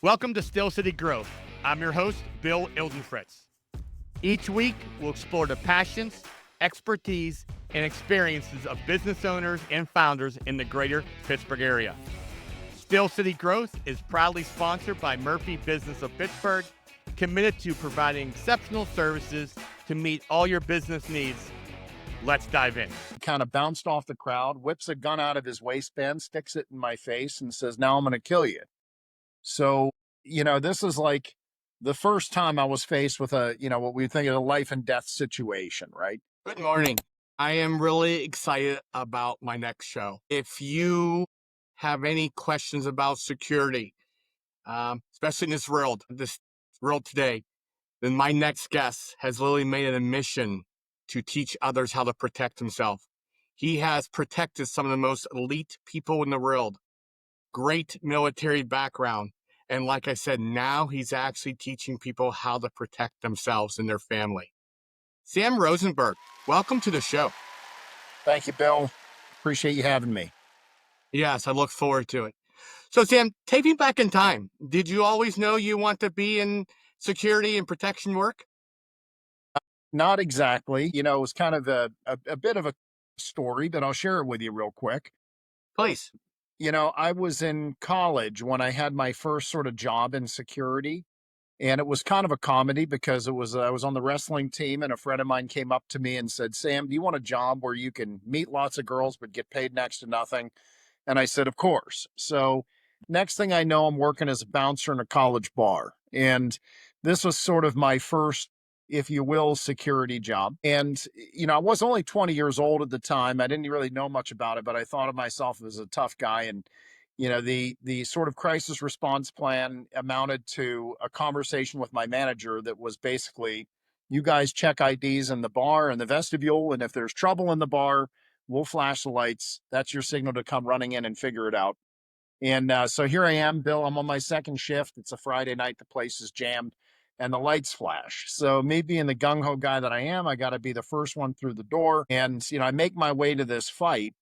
Welcome to Steel City Growth. I'm your host, Bill Ildenfritz. Each week, we'll explore the passions, expertise, and experiences of business owners and founders in the greater Pittsburgh area. Steel City Growth is proudly sponsored by Murphy Business of Pittsburgh, committed to providing exceptional services to meet all your business needs. Let's dive in. Kind of bounced off the crowd, whips a gun out of his waistband, sticks it in my face, and says, "Now I'm going to kill you." So, this is like the first time I was faced with what we think of a life and death situation, right? Good morning. I am really excited about my next show. If you have any questions about security, especially in this world today, then my next guest has literally made it a mission to teach others how to protect himself. He has protected some of the most elite people in the world, great military background. And like I said, now he's actually teaching people how to protect themselves and their family. Sam Rosenberg, welcome to the show. Thank you, Bill. Appreciate you having me. Yes, I look forward to it. So, Sam, take me back in time. Did you always know you want to be in security and protection work? Not exactly. It was kind of a bit of a story, but I'll share it with you real quick. Please. I was in college when I had my first sort of job in security. And it was kind of a comedy because I was on the wrestling team, and a friend of mine came up to me and said, "Sam, do you want a job where you can meet lots of girls but get paid next to nothing?" And I said, "Of course." So next thing I know, I'm working as a bouncer in a college bar. And this was sort of my first, if you will, security job. And, I was only 20 years old at the time. I didn't really know much about it, but I thought of myself as a tough guy. And the sort of crisis response plan amounted to a conversation with my manager that was basically, you guys check IDs in the bar and the vestibule, and if there's trouble in the bar, we'll flash the lights. That's your signal to come running in and figure it out. And so here I am, Bill. I'm on my second shift. It's a Friday night. The place is jammed and the lights flash. So me being the gung-ho guy that I am, I got to be the first one through the door. And, I make my way to this fight,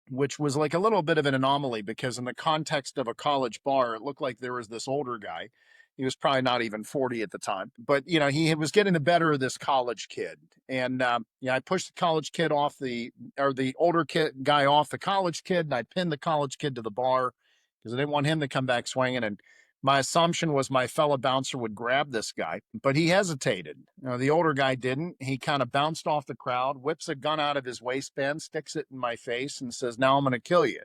which was like a little bit of an anomaly because in the context of a college bar, it looked like there was this older guy. He was probably not even 40 at the time, but he was getting the better of this college kid. And, I pushed the college kid the older kid guy off the college kid. And I pinned the college kid to the bar because I didn't want him to come back swinging. And my assumption was my fellow bouncer would grab this guy, but he hesitated. The older guy didn't. He kind of bounced off the crowd, whips a gun out of his waistband, sticks it in my face, and says, "Now I'm going to kill you."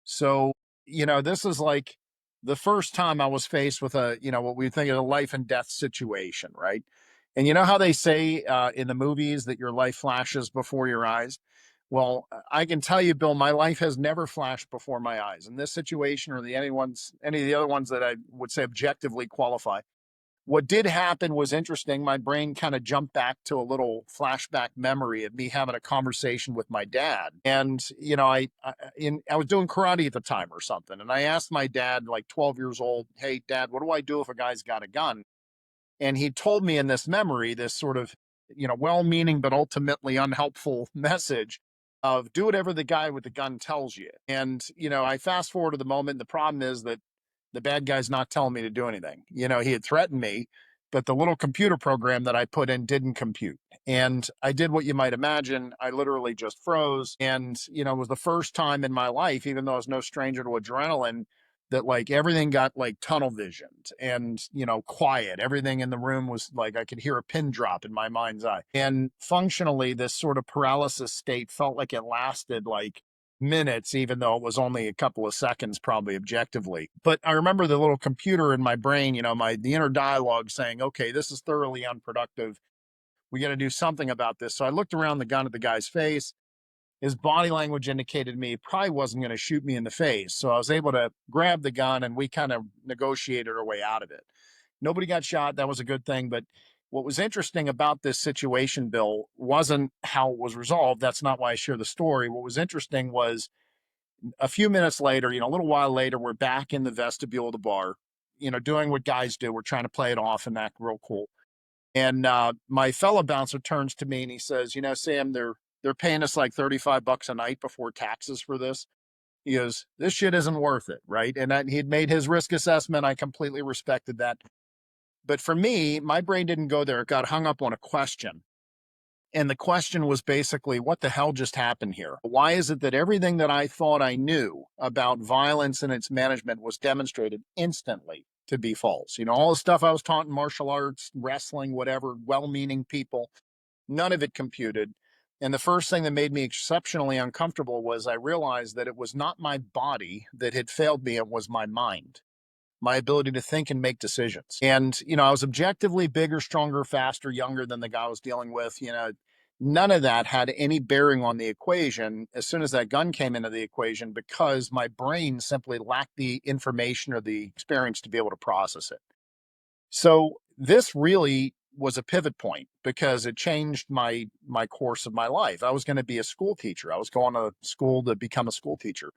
So, this is like the first time I was faced with what we think of a life and death situation, right? And you know how they say in the movies that your life flashes before your eyes? Well, I can tell you, Bill, my life has never flashed before my eyes. In this situation or any of the other ones that I would say objectively qualify. What did happen was interesting. My brain kind of jumped back to a little flashback memory of me having a conversation with my dad. And, I was doing karate at the time or something. And I asked my dad, like 12 years old, "Hey, Dad, what do I do if a guy's got a gun?" And he told me in this memory, this sort of, well-meaning but ultimately unhelpful message of do whatever the guy with the gun tells you. And, I fast forward to the moment. The problem is that the bad guy's not telling me to do anything. He had threatened me, but the little computer program that I put in didn't compute. And I did what you might imagine. I literally just froze. And, it was the first time in my life, even though I was no stranger to adrenaline, that like everything got like tunnel visioned and, quiet. Everything in the room was like I could hear a pin drop in my mind's eye. And functionally, this sort of paralysis state felt like it lasted like minutes, even though it was only a couple of seconds, probably objectively. But I remember the little computer in my brain, the inner dialogue saying, "Okay, this is thoroughly unproductive. We got to do something about this." So I looked around the gun at the guy's face. His body language indicated to me he probably wasn't going to shoot me in the face. So I was able to grab the gun and we kind of negotiated our way out of it. Nobody got shot. That was a good thing. But what was interesting about this situation, Bill, wasn't how it was resolved. That's not why I share the story. What was interesting was a few minutes later, a little while later, we're back in the vestibule of the bar, doing what guys do. We're trying to play it off and act real cool. And my fellow bouncer turns to me and he says, "Sam, they're paying us like $35 a night before taxes for this." He goes, this shit isn't worth it, right? And he'd made his risk assessment. I completely respected that. But for me, my brain didn't go there. It got hung up on a question. And the question was basically, what the hell just happened here? Why is it that everything that I thought I knew about violence and its management was demonstrated instantly to be false? All the stuff I was taught in martial arts, wrestling, whatever, well meaning people, none of it computed. And the first thing that made me exceptionally uncomfortable was I realized that it was not my body that had failed me, it was my mind, my ability to think and make decisions. And, I was objectively bigger, stronger, faster, younger than the guy I was dealing with. None of that had any bearing on the equation as soon as that gun came into the equation, because my brain simply lacked the information or the experience to be able to process it. So this really was a pivot point because it changed my course of my life. I was going to be a school teacher. I was going to school to become a school teacher.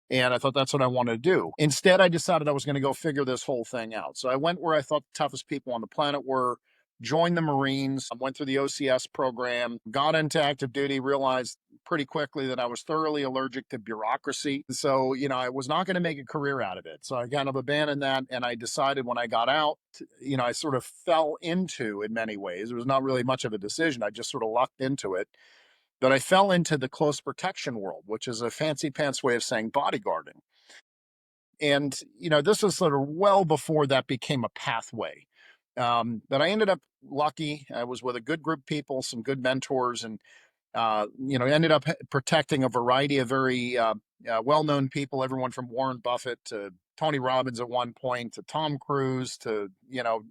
And I thought that's what I wanted to do. Instead, I decided I was going to go figure this whole thing out. So I went where I thought the toughest people on the planet were, joined the Marines, went through the OCS program, got into active duty, realized pretty quickly that I was thoroughly allergic to bureaucracy. So, I was not going to make a career out of it. So I kind of abandoned that. And I decided when I got out, I sort of fell into, in many ways, it was not really much of a decision. I just sort of lucked into it. But I fell into the close protection world, which is a fancy pants way of saying bodyguarding. And, this was sort of well before that became a pathway. But I ended up lucky. I was with a good group of people, some good mentors, and, ended up protecting a variety of very well known people, everyone from Warren Buffett to Tony Robbins at one point, to Tom Cruise, to,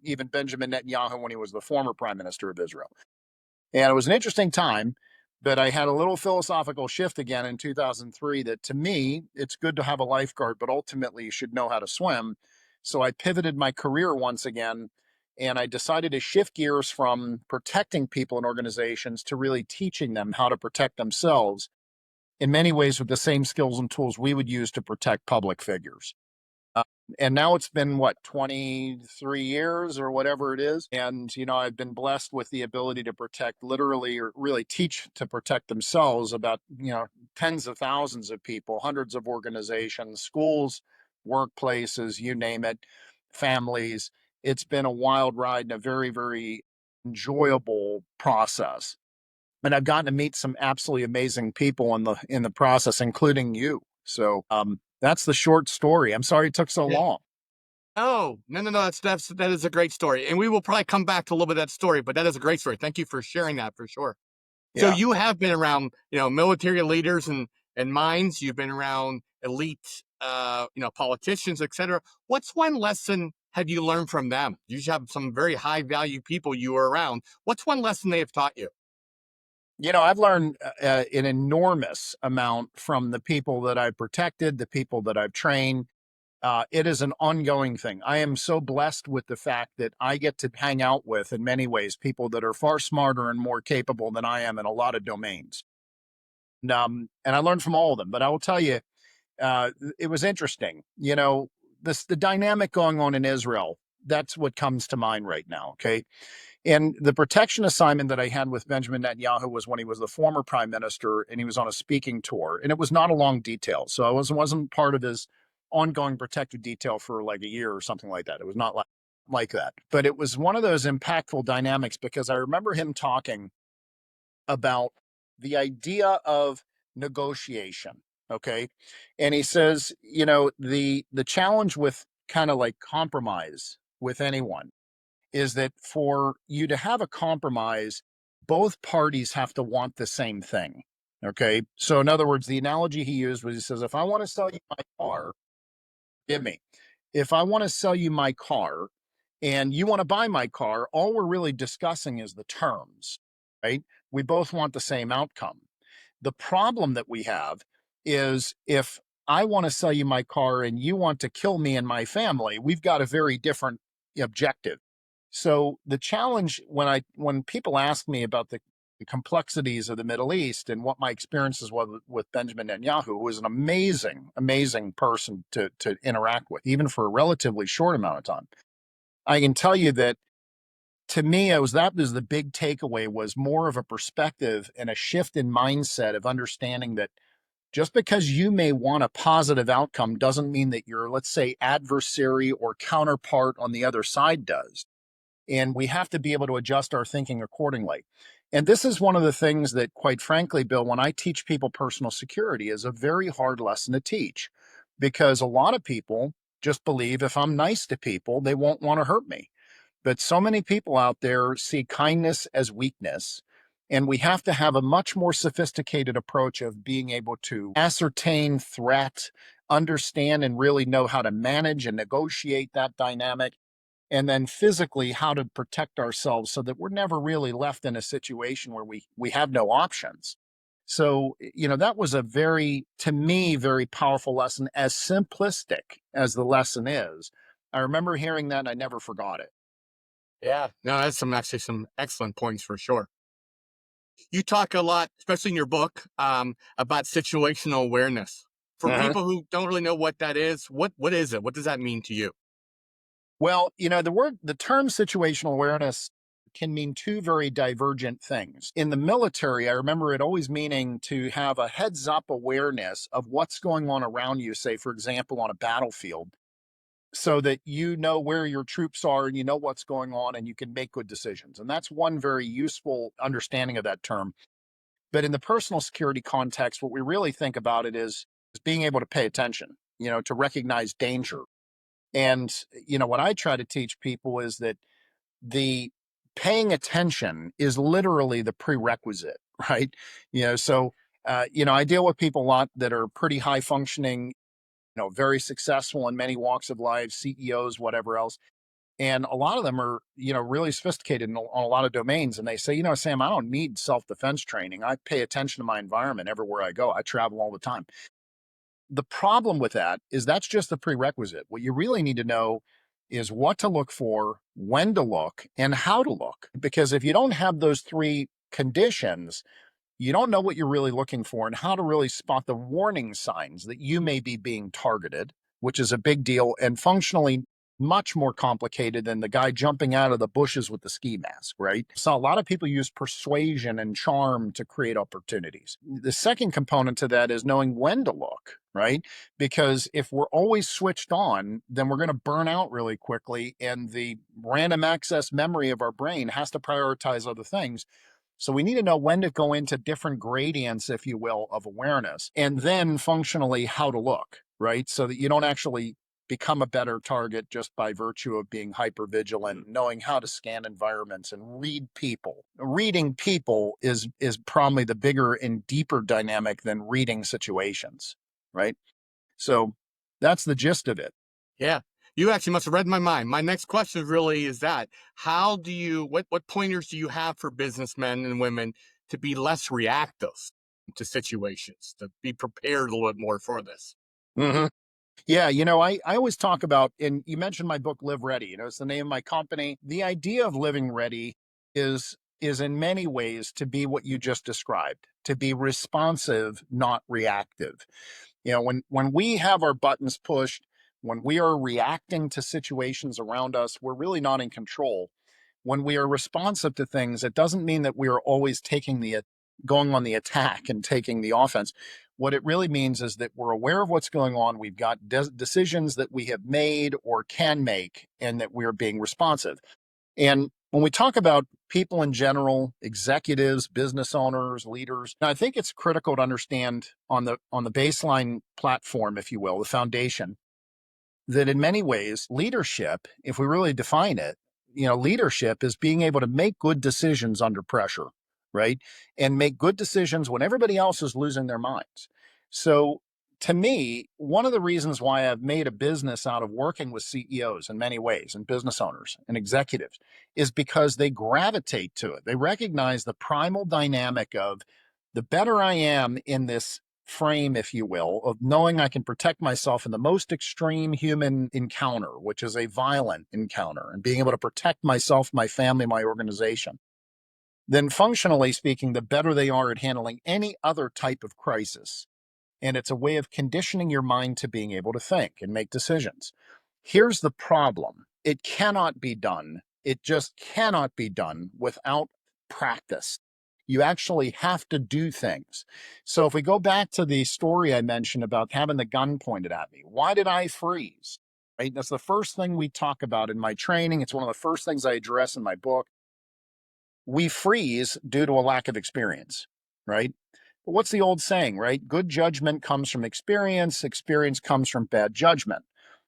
even Benjamin Netanyahu when he was the former prime minister of Israel. And it was an interesting time, but I had a little philosophical shift again in 2003 that, to me, it's good to have a lifeguard, but ultimately you should know how to swim. So I pivoted my career once again, and I decided to shift gears from protecting people and organizations to really teaching them how to protect themselves, in many ways with the same skills and tools we would use to protect public figures. Uh, and now it's been, what, 23 years or whatever it is. And, I've been blessed with the ability to protect, literally, or really teach to protect themselves, about, tens of thousands of people, hundreds of organizations, schools, workplaces, you name it, families. It's been a wild ride and a very, very enjoyable process. And I've gotten to meet some absolutely amazing people in the process, including you. So that's the short story. I'm sorry it took so Yeah. long. Oh, no. That is a great story. And we will probably come back to a little bit of that story, but that is a great story. Thank you for sharing that for sure. So Yeah. you have been around, military leaders and minds. You've been around elite, politicians, etc. What's one lesson have you learned from them? You have some very high value people you were around. What's one lesson they have taught you? I've learned an enormous amount from the people that I've protected, the people that I've trained. It is an ongoing thing. I am so blessed with the fact that I get to hang out with, in many ways, people that are far smarter and more capable than I am in a lot of domains. And I learned from all of them. But I will tell you, it was interesting. The dynamic going on in Israel. That's what comes to mind right now. Okay. And the protection assignment that I had with Benjamin Netanyahu was when he was the former prime minister and he was on a speaking tour. And it was not a long detail. So I wasn't part of his ongoing protective detail for like a year or something like that. It was not like that. But it was one of those impactful dynamics because I remember him talking about the idea of negotiation. Okay. And he says, the challenge with kind of like compromise with anyone is that for you to have a compromise, both parties have to want the same thing. Okay. So, in other words, the analogy he used was, he says, if I want to sell you my car, give me. If I want to sell you my car and you want to buy my car, all we're really discussing is the terms, right? We both want the same outcome. The problem that we have is, if I want to sell you my car and you want to kill me and my family, we've got a very different objective. So the challenge, when people ask me about the complexities of the Middle East and what my experiences was with Benjamin Netanyahu, who was an amazing, amazing person to interact with, even for a relatively short amount of time, I can tell you that, to me, that was the big takeaway, was more of a perspective and a shift in mindset of understanding that Just because you may want a positive outcome doesn't mean that your, let's say, adversary or counterpart on the other side does. And we have to be able to adjust our thinking accordingly. And this is one of the things that, quite frankly, Bill, when I teach people personal security, is a very hard lesson to teach, because a lot of people just believe if I'm nice to people, they won't want to hurt me. But so many people out there see kindness as weakness. And we have to have a much more sophisticated approach of being able to ascertain threat, understand and really know how to manage and negotiate that dynamic, and then physically how to protect ourselves so that we're never really left in a situation where we have no options. So, that was a very, to me, very powerful lesson, as simplistic as the lesson is. I remember hearing that and I never forgot it. Yeah, no, that's actually some excellent points for sure. You talk a lot, especially in your book, about situational awareness. For Mhm. people who don't really know what that is, what is it? What does that mean to you? Well, the term situational awareness can mean two very divergent things. In the military, I remember it always meaning to have a heads up awareness of what's going on around you, say, for example, on a battlefield, so that you know where your troops are and you know what's going on and you can make good decisions. And that's one very useful understanding of that term. But in the personal security context, what we really think about it is being able to pay attention, to recognize danger. And, what I try to teach people is that the paying attention is literally the prerequisite, right? I deal with people a lot that are pretty high functioning, very successful in many walks of life, CEOs, whatever else. And a lot of them are, really sophisticated on a lot of domains. And they say, Sam, I don't need self defense training. I pay attention to my environment everywhere I go. I travel all the time. The problem with that is that's just the prerequisite. What you really need to know is what to look for, when to look, and how to look. Because if you don't have those three conditions, you don't know what you're really looking for and how to really spot the warning signs that you may be being targeted, which is a big deal and functionally much more complicated than the guy jumping out of the bushes with the ski mask, right? So a lot of people use persuasion and charm to create opportunities. The second component to that is knowing when to look, right? Because if we're always switched on, then we're going to burn out really quickly, and the random access memory of our brain has to prioritize other things. So we need to know when to go into different gradients, if you will, of awareness, and then functionally how to look, right? So that you don't actually become a better target just by virtue of being hyper vigilant, knowing how to scan environments and read people. Reading people is probably the bigger and deeper dynamic than reading situations, right? So that's the gist of it. Yeah. You actually must have read my mind. My next question really is that how do you what pointers do you have for businessmen and women to be less reactive to situations, to be prepared a little bit more for this? Mhm. Yeah, I always talk about, and you mentioned my book, Live Ready. It's the name of my company. The idea of living ready is in many ways to be what you just described, to be responsive, not reactive. When we have our buttons pushed, when we are reacting to situations around us, we're really not in control. When we are responsive to things, it doesn't mean that we are always going on the attack and taking the offense. What it really means is that we're aware of what's going on. We've got decisions that we have made or can make, and that we're being responsive. And when we talk about people in general, executives, business owners, leaders, I think it's critical to understand on the baseline platform, if you will, the foundation, that in many ways, leadership, if we really define it, leadership is being able to make good decisions under pressure, right? And make good decisions when everybody else is losing their minds. So, to me, one of the reasons why I've made a business out of working with CEOs in many ways, and business owners and executives, is because they gravitate to it. They recognize the primal dynamic of the better I am in this frame, if you will, of knowing I can protect myself in the most extreme human encounter, which is a violent encounter, and being able to protect myself, my family, my organization, then functionally speaking, the better they are at handling any other type of crisis. And it's a way of conditioning your mind to being able to think and make decisions. Here's the problem: it cannot be done. It just cannot be done without practice. You actually have to do things. So if we go back to the story I mentioned about having the gun pointed at me, why did I freeze? Right? That's the first thing we talk about in my training. It's one of the first things I address in my book. We freeze due to a lack of experience, right? But what's the old saying, right? Good judgment comes from experience, experience comes from bad judgment.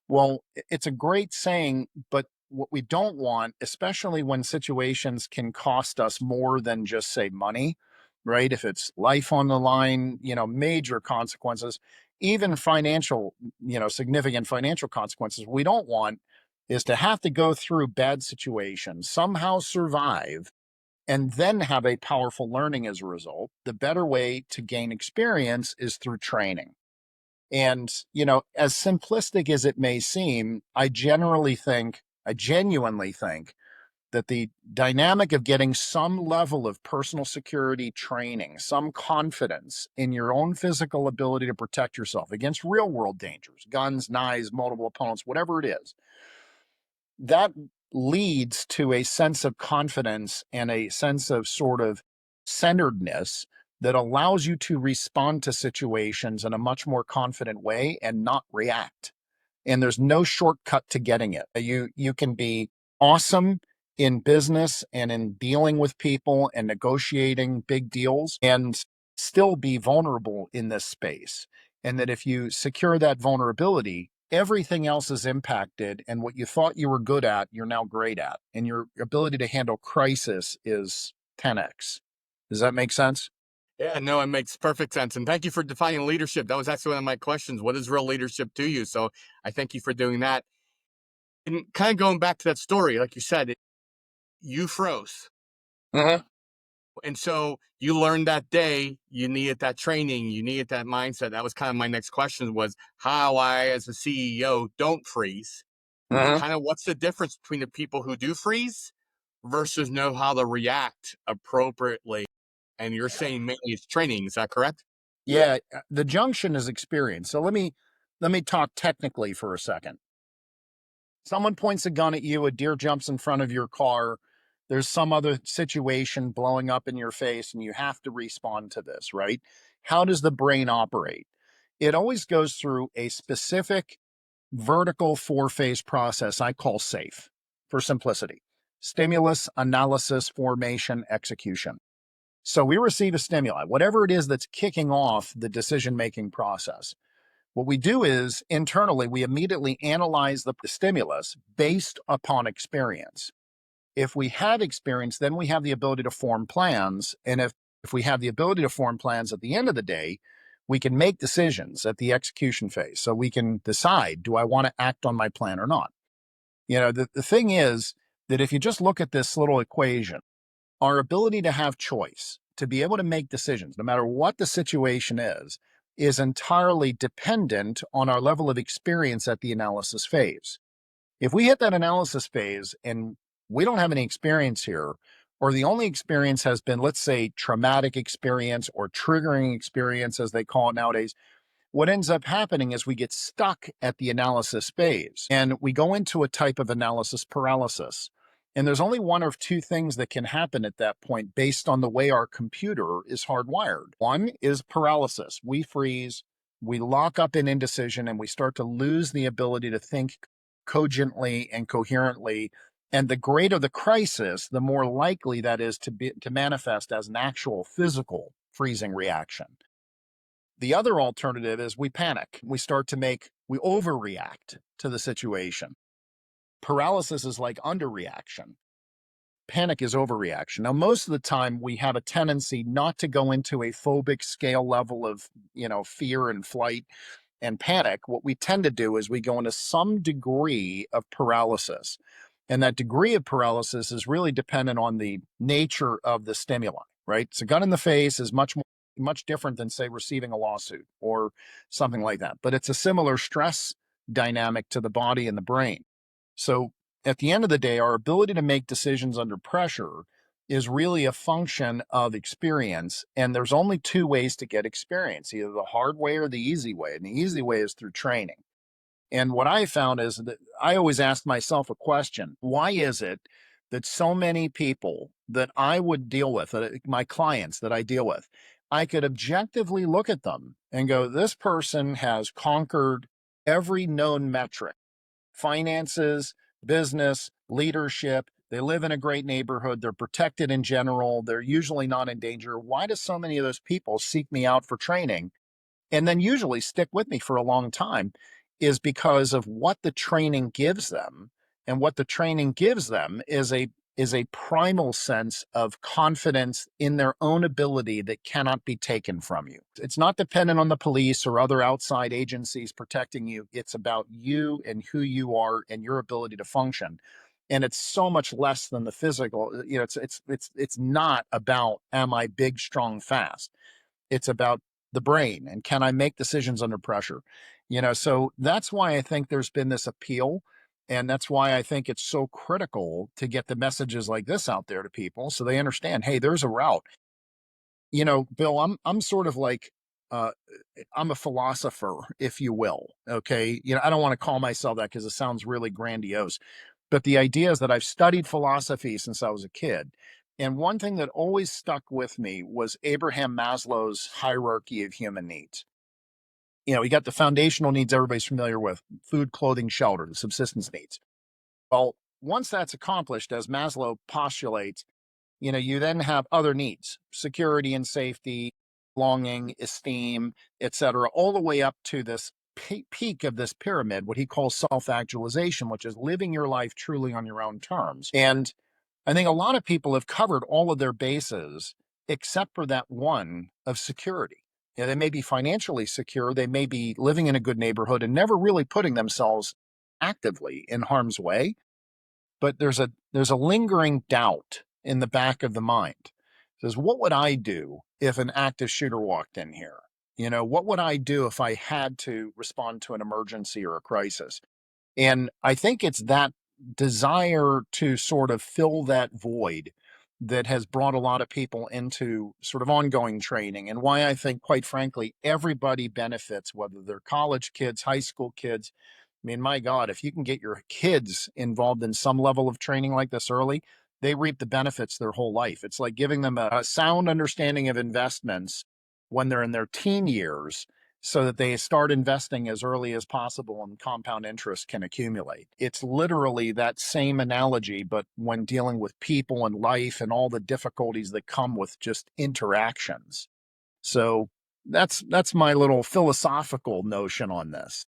Well, it's a great saying, but what we don't want, especially when situations can cost us more than just say money, right? If it's life on the line, major consequences, even financial, significant financial consequences, we don't want is to have to go through bad situations, somehow survive, and then have a powerful learning as a result. The better way to gain experience is through training. And, as simplistic as it may seem, I genuinely think that the dynamic of getting some level of personal security training, some confidence in your own physical ability to protect yourself against real world dangers, guns, knives, multiple opponents, whatever it is, that leads to a sense of confidence and a sense of sort of centeredness that allows you to respond to situations in a much more confident way and not react. And there's no shortcut to getting it. You can be awesome in business and in dealing with people and negotiating big deals and still be vulnerable in this space. And that if you secure that vulnerability, everything else is impacted. And what you thought you were good at, you're now great at. And your ability to handle crisis is 10x. Does that make sense? Yeah, no, it makes perfect sense. And thank you for defining leadership. That was actually one of my questions. What is real leadership to you? So I thank you for doing that. And kind of going back to that story, like you said, you froze. Uh-huh. And so you learned that day, you needed that training, you needed that mindset. That was kind of my next question was how I, as a CEO, don't freeze. Uh-huh. Kind of what's the difference between the people who do freeze versus know how to react appropriately? And you're saying mainly it's training. Is that correct? Yeah, the junction is experience. So let me talk technically for a second. Someone points a gun at you, a deer jumps in front of your car, there's some other situation blowing up in your face, and you have to respond to this, right? How does the brain operate? It always goes through a specific vertical four-phase process I call SAFE for simplicity: stimulus, analysis, formation, execution. So we receive a stimuli, whatever it is that's kicking off the decision-making process. What we do is internally, we immediately analyze the stimulus based upon experience. If we have experience, then we have the ability to form plans. And if we have the ability to form plans at the end of the day, we can make decisions at the execution phase. So we can decide, do I want to act on my plan or not? The thing is that if you just look at this little equation, our ability to have choice, to be able to make decisions, no matter what the situation is entirely dependent on our level of experience at the analysis phase. If we hit that analysis phase and we don't have any experience here, or the only experience has been, let's say, traumatic experience or triggering experience, as they call it nowadays, what ends up happening is we get stuck at the analysis phase and we go into a type of analysis paralysis. And there's only one of two things that can happen at that point based on the way our computer is hardwired. One is paralysis. We freeze, we lock up in indecision, and we start to lose the ability to think cogently and coherently. And the greater the crisis, the more likely that is to manifest as an actual physical freezing reaction. The other alternative is we panic. We overreact to the situation. Paralysis is like underreaction. Panic is overreaction. Now, most of the time we have a tendency not to go into a phobic scale level of, fear and flight and panic. What we tend to do is we go into some degree of paralysis. And that degree of paralysis is really dependent on the nature of the stimuli, right? So gun in the face is much different than, say, receiving a lawsuit or something like that. But it's a similar stress dynamic to the body and the brain. So at the end of the day, our ability to make decisions under pressure is really a function of experience. And there's only two ways to get experience, either the hard way or the easy way. And the easy way is through training. And what I found is that I always ask myself a question: why is it that so many people that I would deal with, my clients that I deal with, I could objectively look at them and go, this person has conquered every known metric: finances, business, leadership. They live in a great neighborhood. They're protected in general. They're usually not in danger. Why do so many of those people seek me out for training and then usually stick with me for a long time? Is because of what the training gives them. And what the training gives them is a primal sense of confidence in their own ability that cannot be taken from you. It's not dependent on the police or other outside agencies protecting you. It's about you and who you are and your ability to function. And it's so much less than the physical. It's not about, am I big, strong, fast? It's about the brain and can I make decisions under pressure? So that's why I think there's been this appeal. And that's why I think it's so critical to get the messages like this out there to people so they understand, hey, there's a route. Bill, I'm sort of like uh I'm a philosopher, if you will. Okay. I don't want to call myself that because it sounds really grandiose. But the idea is that I've studied philosophy since I was a kid. And one thing that always stuck with me was Abraham Maslow's hierarchy of human needs. You got the foundational needs everybody's familiar with: food, clothing, shelter, the subsistence needs. Well, once that's accomplished, as Maslow postulates, you then have other needs: security and safety, belonging, esteem, etc., all the way up to this peak of this pyramid, what he calls self-actualization, which is living your life truly on your own terms. And I think a lot of people have covered all of their bases except for that one of security. They may be financially secure, they may be living in a good neighborhood and never really putting themselves actively in harm's way, but there's a lingering doubt in the back of the mind. It says, what would I do if an active shooter walked in here? What would I do if I had to respond to an emergency or a crisis? And I think it's that desire to sort of fill that void that has brought a lot of people into sort of ongoing training, and why I think, quite frankly, everybody benefits, whether they're college kids, high school kids. I mean, my God, if you can get your kids involved in some level of training like this early, they reap the benefits their whole life. It's like giving them a sound understanding of investments when they're in their teen years so that they start investing as early as possible and compound interest can accumulate. It's literally that same analogy, but when dealing with people and life and all the difficulties that come with just interactions. So that's my little philosophical notion on this.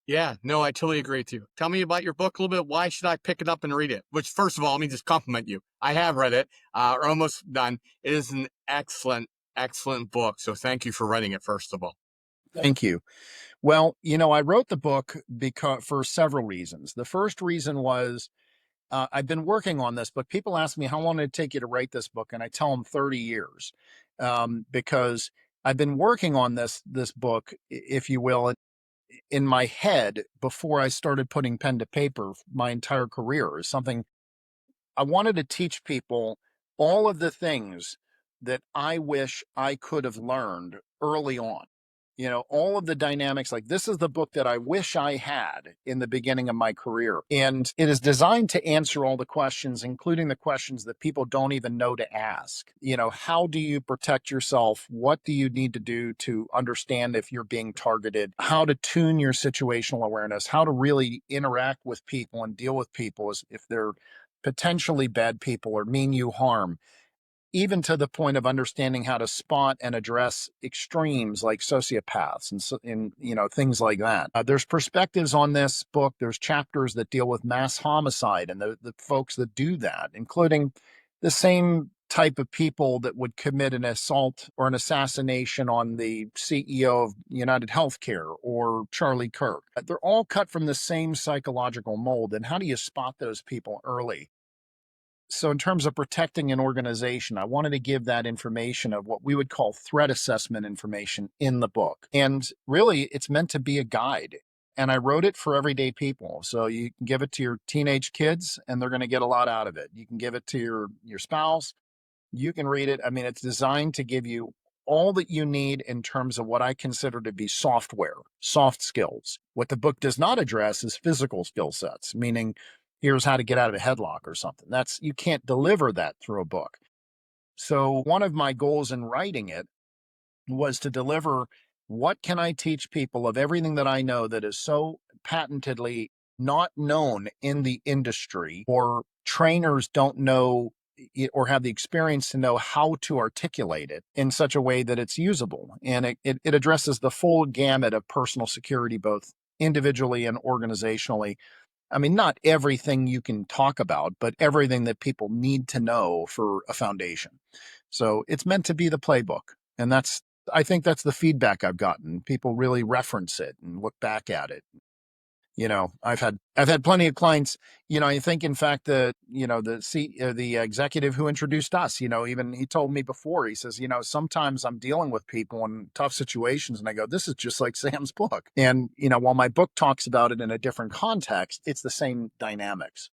Yeah, no, I totally agree with you. Tell me about your book a little bit. Why should I pick it up and read it? Which, first of all, let me just compliment you. I have read it, or almost done. It is an excellent, excellent book. So thank you for writing it, first of all. Thank you. Well, I wrote the book because for several reasons. The first reason was I've been working on this, but people ask me how long did it take you to write this book, and I tell them 30 years, because I've been working on this book, if you will, in my head before I started putting pen to paper. My entire career is something I wanted to teach people, all of the things that I wish I could have learned early on. All of the dynamics. Like, this is the book that I wish I had in the beginning of my career. And it is designed to answer all the questions, including the questions that people don't even know to ask. How do you protect yourself? What do you need to do to understand if you're being targeted? How to tune your situational awareness? How to really interact with people and deal with people as if they're potentially bad people or mean you harm, even to the point of understanding how to spot and address extremes like sociopaths and things like that. There's perspectives on this book. There's chapters that deal with mass homicide and the folks that do that, including the same type of people that would commit an assault or an assassination on the CEO of United Healthcare or Charlie Kirk. They're all cut from the same psychological mold. And how do you spot those people early? So in terms of protecting an organization, I wanted to give that information of what we would call threat assessment information in the book. And really, it's meant to be a guide. And I wrote it for everyday people. So you can give it to your teenage kids and they're going to get a lot out of it. You can give it to your spouse. You can read it. I mean, it's designed to give you all that you need in terms of what I consider to be software, soft skills. What the book does not address is physical skill sets, meaning here's how to get out of a headlock or something. You can't deliver that through a book. So one of my goals in writing it was to deliver, what can I teach people of everything that I know that is so patentedly not known in the industry, or trainers don't know or have the experience to know how to articulate it in such a way that it's usable. And it addresses the full gamut of personal security, both individually and organizationally. I mean, not everything you can talk about, but everything that people need to know for a foundation. So it's meant to be the playbook. And I think that's the feedback I've gotten. People really reference it and look back at it. I've had plenty of clients, I think, in fact, the executive who introduced us, even he told me before, he says, sometimes I'm dealing with people in tough situations and I go, this is just like Sam's book. And, while my book talks about it in a different context, it's the same dynamics.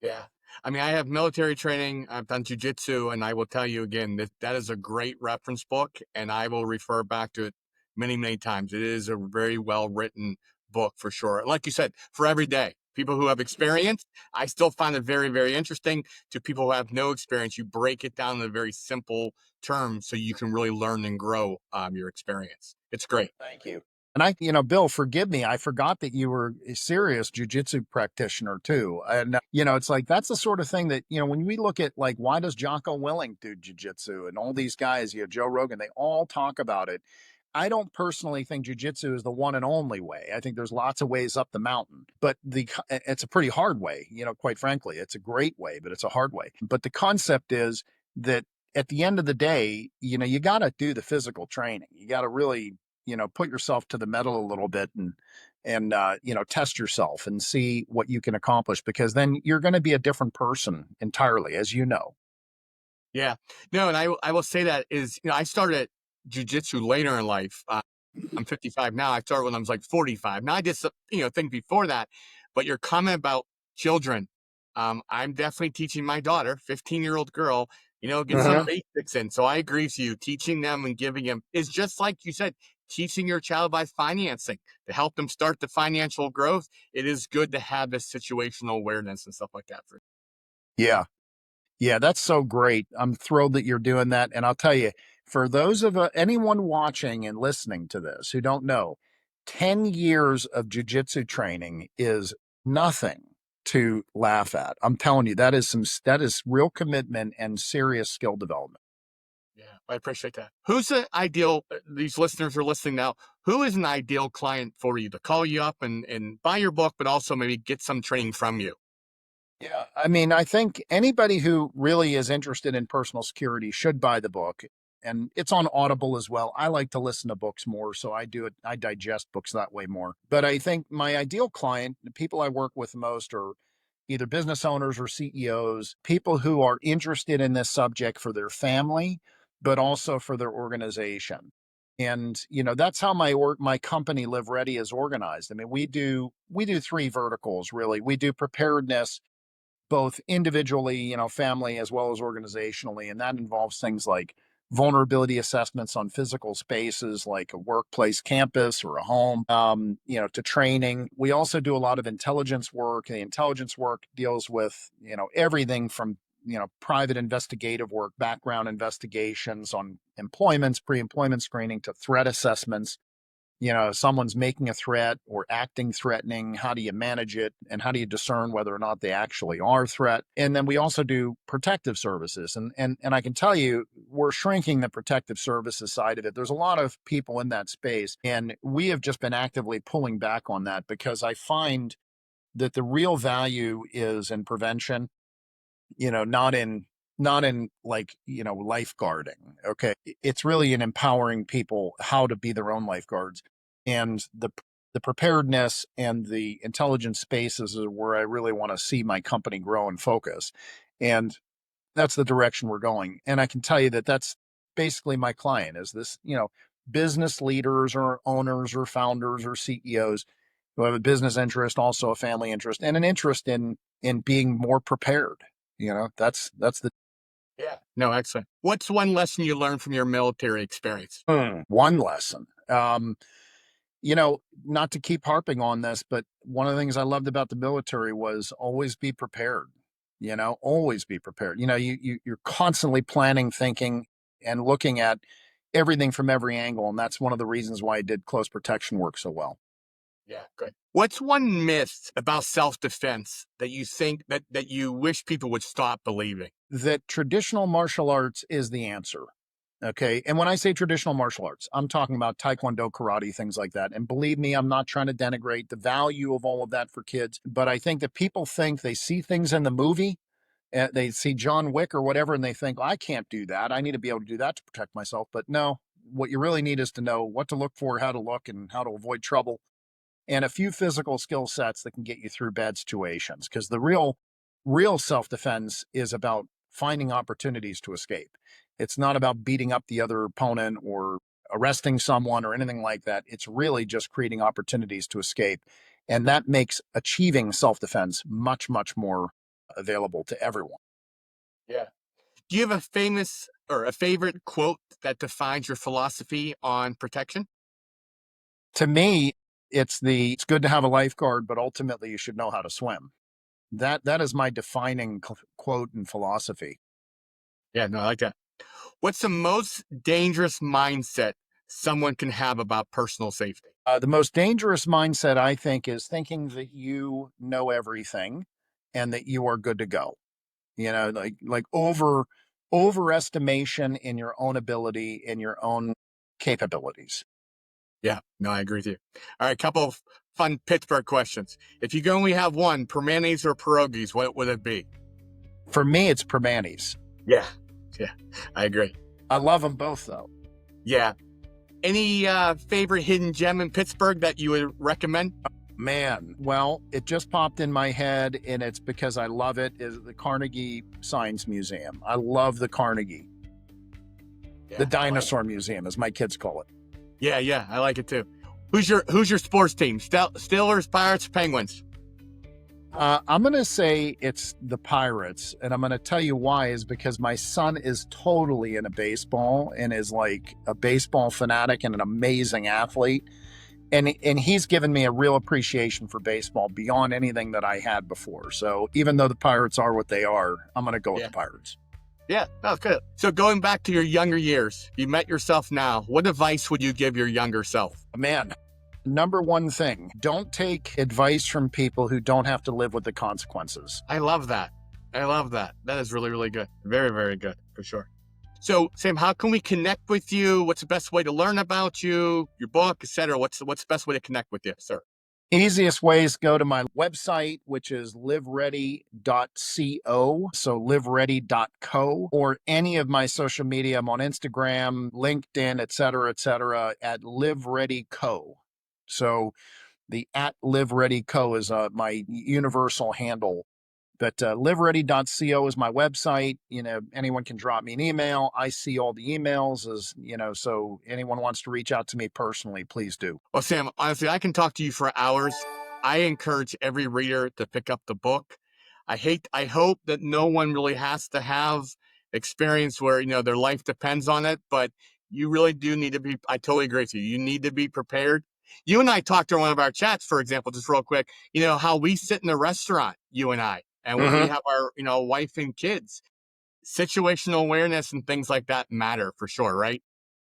Yeah. I mean, I have military training, I've done jujitsu, and I will tell you again that that is a great reference book, and I will refer back to it many, many times. It is a very well written book for sure. Like you said, for every day. People who have experience, I still find it very, very interesting. To people who have no experience, you break it down in very simple terms so you can really learn and grow your experience. It's great. Thank you. And Bill, forgive me, I forgot that you were a serious jujitsu practitioner too. And, it's like, that's the sort of thing that, when we look at, like, why does Jocko Willing do jujitsu, and all these guys, Joe Rogan, they all talk about it. I don't personally think jujitsu is the one and only way. I think there's lots of ways up the mountain, but it's a pretty hard way, quite frankly. It's a great way, but it's a hard way. But the concept is that at the end of the day, you got to do the physical training. You got to really, put yourself to the metal a little bit, and test yourself and see what you can accomplish, because then you're going to be a different person entirely, as you know. Yeah. No, and I will say that is, I started jujitsu later in life. I'm 55 now. I started when I was like 45. Now I did some, think before that, but your comment about children, I'm definitely teaching my daughter, 15-year-old girl, get some basics in. So I agree with you. Teaching them and giving them is just like you said, teaching your child by financing to help them start the financial growth. It is good to have this situational awareness and stuff like that. Yeah. Yeah, that's so great. I'm thrilled that you're doing that. And I'll tell you, for those of anyone watching and listening to this who don't know, 10 years of jujitsu training is nothing to laugh at. I'm telling you, that is real commitment and serious skill development. Yeah, I appreciate that. Who's the ideal, these listeners are listening now, who is an ideal client for you to call you up and buy your book, but also maybe get some training from you? Yeah, I mean, I think anybody who really is interested in personal security should buy the book. And it's on Audible as well. I like to listen to books more, so I do it. I digest books that way more. But I think my ideal client, the people I work with most, are either business owners or CEOs, people who are interested in this subject for their family, but also for their organization. And that's how my company Live Ready is organized. I mean, we do three verticals really. We do preparedness, both individually, family, as well as organizationally. And that involves things like vulnerability assessments on physical spaces like a workplace campus or a home, to training. We also do a lot of intelligence work. The intelligence work deals with, everything from, private investigative work, background investigations on employments, pre-employment screening, to threat assessments. If someone's making a threat or acting threatening, how do you manage it? And how do you discern whether or not they actually are a threat? And then we also do protective services. And I can tell you, we're shrinking the protective services side of it. There's a lot of people in that space. And we have just been actively pulling back on that, because I find that the real value is in prevention, not in like, lifeguarding. Okay. It's really in empowering people how to be their own lifeguards. And the preparedness and the intelligence spaces is where I really want to see my company grow and focus. And that's the direction we're going. And I can tell you that that's basically my client is this, business leaders or owners or founders or CEOs who have a business interest, also a family interest, and an interest in being more prepared. That's the Yeah. No, excellent. What's one lesson you learned from your military experience? one lesson. Not to keep harping on this, but one of the things I loved about the military was always be prepared. Always be prepared. You're constantly planning, thinking, and looking at everything from every angle, and that's one of the reasons why I did close protection work so well. Yeah, good. What's one myth about self-defense that you think that you wish people would stop believing? That traditional martial arts is the answer. Okay. And when I say traditional martial arts, I'm talking about taekwondo, karate, things like that. And believe me, I'm not trying to denigrate the value of all of that for kids, but I think that people think they see things in the movie, they see John Wick or whatever, and they think, I can't do that. I need to be able to do that to protect myself. But no, what you really need is to know what to look for, how to look, and how to avoid trouble, and a few physical skill sets that can get you through bad situations. Because the real self-defense is about finding opportunities to escape. It's not about beating up the other opponent or arresting someone or anything like that. It's really just creating opportunities to escape. And that makes achieving self-defense much, much more available to everyone. Yeah. Do you have a famous or a favorite quote that defines your philosophy on protection? To me, it's good to have a lifeguard, but ultimately you should know how to swim. That is my defining quote and philosophy. Yeah, no, I like that. What's the most dangerous mindset someone can have about personal safety? The most dangerous mindset, I think, is thinking that you know everything and that you are good to go. Like overestimation in your own ability and your own capabilities. Yeah, no, I agree with you. All right, couple of fun Pittsburgh questions. If you could only have one, permanis or pierogies, what would it be? For me, it's permanis. Yeah, I agree. I love them both, though. Yeah. Any favorite hidden gem in Pittsburgh that you would recommend? Man, well, it just popped in my head, and it's because I love it, is the Carnegie Science Museum. I love the Carnegie. Yeah, the Dinosaur Museum, as my kids call it. Yeah, I like it too. Who's your sports team? Steelers, Pirates, Penguins? I'm going to say it's the Pirates, and I'm going to tell you why is because my son is totally into baseball and is like a baseball fanatic and an amazing athlete. And he's given me a real appreciation for baseball beyond anything that I had before. So even though the Pirates are what they are, I'm going to go with the Pirates. Yeah, that's good. So going back to your younger years, you met yourself now. What advice would you give your younger self? Man, number one thing, don't take advice from people who don't have to live with the consequences. I love that. That is really, really good. Very, very good, for sure. So, Sam, how can we connect with you? What's the best way to learn about you, your book, etc.? What's the best way to connect with you, sir? Easiest way is go to my website, which is liveready.co, so liveready.co, or any of my social media. I'm on Instagram, LinkedIn, et cetera, at livereadyco. So the at livereadyco is my universal handle. But liveready.co is my website. Anyone can drop me an email. I see all the emails so anyone wants to reach out to me personally, please do. Well, Sam, honestly, I can talk to you for hours. I encourage every reader to pick up the book. I hope that no one really has to have experience where, their life depends on it, but you really do need to be, I totally agree with you. You need to be prepared. You and I talked during one of our chats, for example, just real quick, how we sit in a restaurant, you and I. And when we have our, wife and kids, situational awareness and things like that matter for sure, right?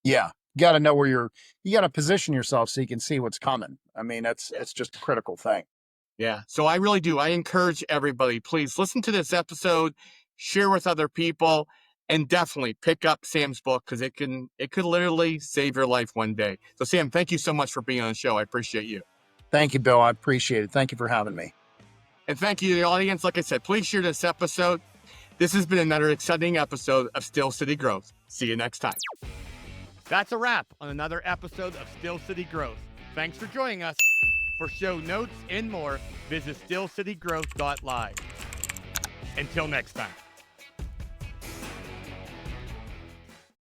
Yeah. You got to know you got to position yourself so you can see what's coming. I mean, it's just a critical thing. Yeah. So I really do. I encourage everybody, please listen to this episode, share with other people, and definitely pick up Sam's book because it could literally save your life one day. So Sam, thank you so much for being on the show. I appreciate you. Thank you, Bill. I appreciate it. Thank you for having me. And thank you to the audience. Like I said, please share this episode. This has been another exciting episode of Steel City Growth. See you next time. That's a wrap on another episode of Steel City Growth. Thanks for joining us. For show notes and more, visit SteelCityGrowth.live. Until next time.